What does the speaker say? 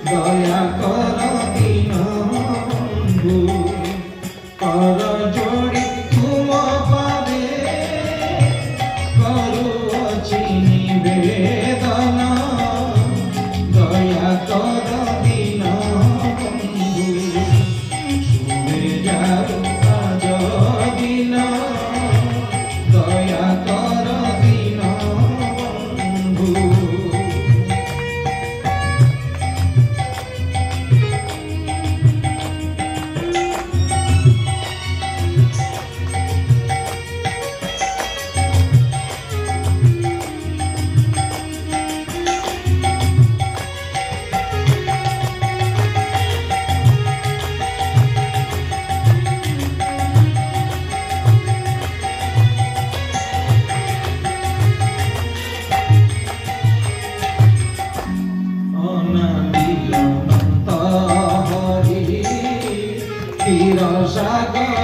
दया कर दीन बंधु कर जोड़ी तुम पावे करुअछि निवेदन दया कर दीन बंधु सुने जाऊ आज दिन दया कर दीन बंधु। Saga